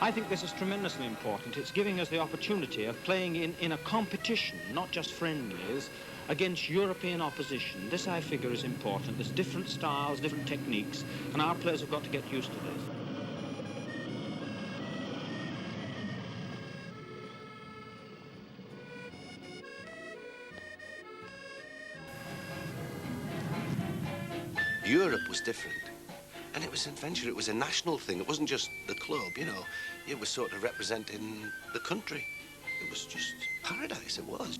I think this is tremendously important. It's giving us the opportunity of playing in a competition, not just friendlies, against European opposition. This, I figure, is important. There's different styles, different techniques, and our players have got to get used to this. Europe was different. And it was an adventure. It was a national thing. It wasn't just the club, you know. It was sort of representing the country. It was just paradise, it was.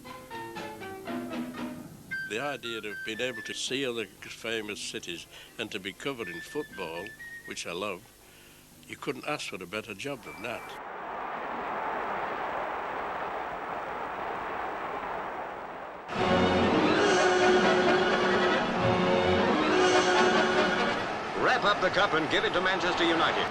The idea of being able to see other famous cities and to be covered in football, which I love, you couldn't ask for a better job than that. Wrap up the cup and give it to Manchester United.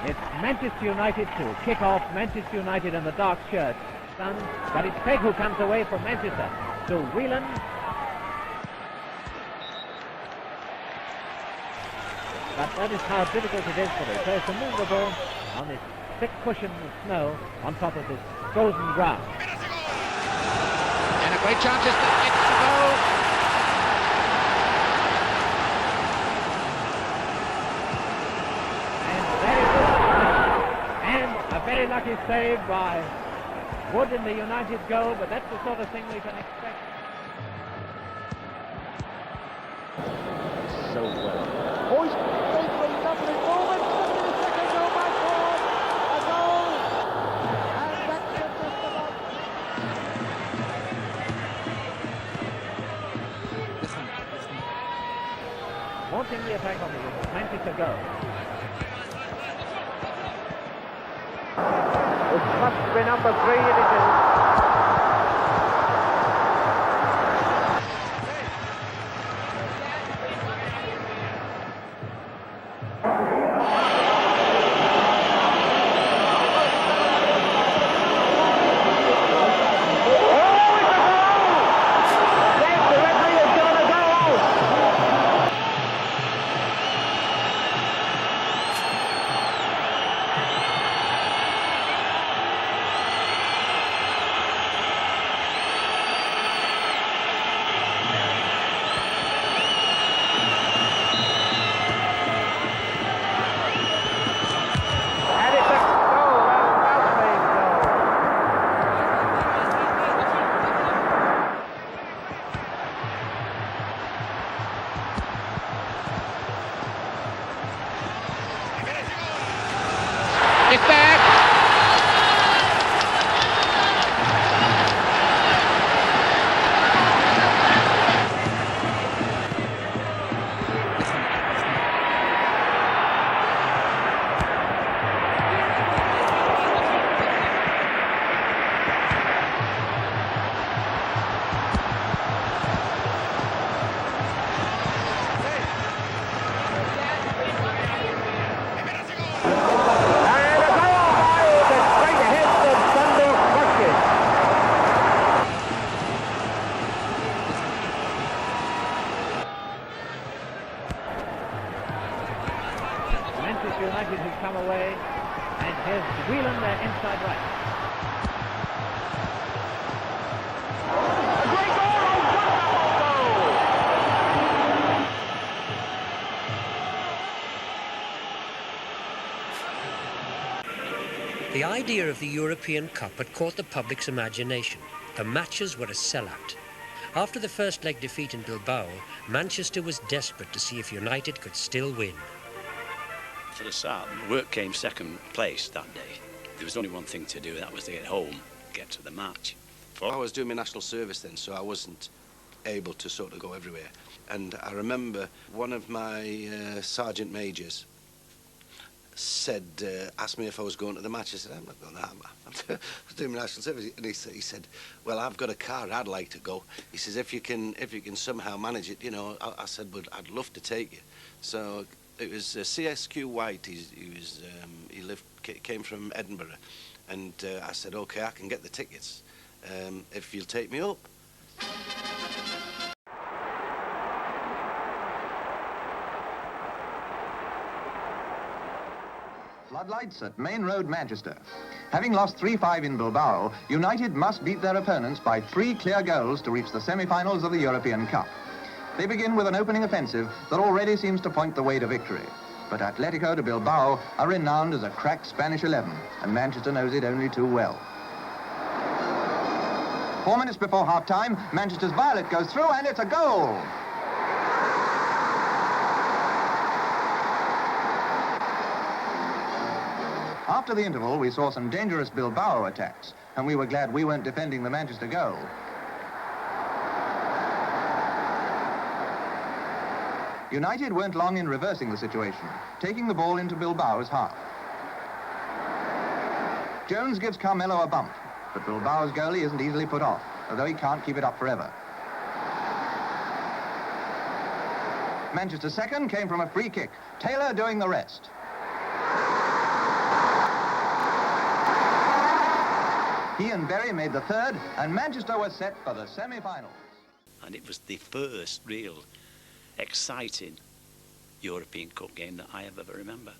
It's Manchester United to kick off. Manchester United in the dark shirts. But it's Pegg who comes away from Manchester to Whelan. But that is how difficult it is for the players to move the ball on this thick cushion of snow on top of this frozen ground. And a great chance is to go. Very lucky save by Wood in the United goal, but that's the sort of thing we can expect. So well. Hoist makes a lovely moment. 52nd goal by Ford. A goal. And that's just about. Wanting the attack on the Manchester goal. It must be number 3, and it is. It's back. Manchester United has come away, and here's Whelan there inside right. The idea of the European Cup had caught the public's imagination. The matches were a sellout. After the first leg defeat in Bilbao, Manchester was desperate to see if United could still win. For the start, work came second place that day. There was only one thing to do, that was to get home, get to the match. I was doing my national service then, so I wasn't able to sort of go everywhere. And I remember one of my sergeant majors asked me if I was going to the match. I said, I'm not going to that. I'm doing national service. And he said, well, I've got a car. I'd like to go. He says, if you can somehow manage it, you know. I said, but I'd love to take you. So it was CSQ White. He came from Edinburgh, and I said, okay, I can get the tickets if you'll take me up. Floodlights at Main Road, Manchester. Having lost 3-5 in Bilbao, United must beat their opponents by 3 clear goals to reach the semi-finals of the European Cup. They begin with an opening offensive that already seems to point the way to victory. But Atletico de Bilbao are renowned as a crack Spanish 11, and Manchester knows it only too well. 4 minutes before half-time, Manchester's Violet goes through, and it's a goal! After the interval, we saw some dangerous Bilbao attacks, and we were glad we weren't defending the Manchester goal. United weren't long in reversing the situation, taking the ball into Bilbao's half. Jones gives Carmelo a bump, but Bilbao's goalie isn't easily put off, although he can't keep it up forever. Manchester's second came from a free kick, Taylor doing the rest. He and Berry made the third, and Manchester was set for the semi-finals. And it was the first real exciting European Cup game that I have ever remember.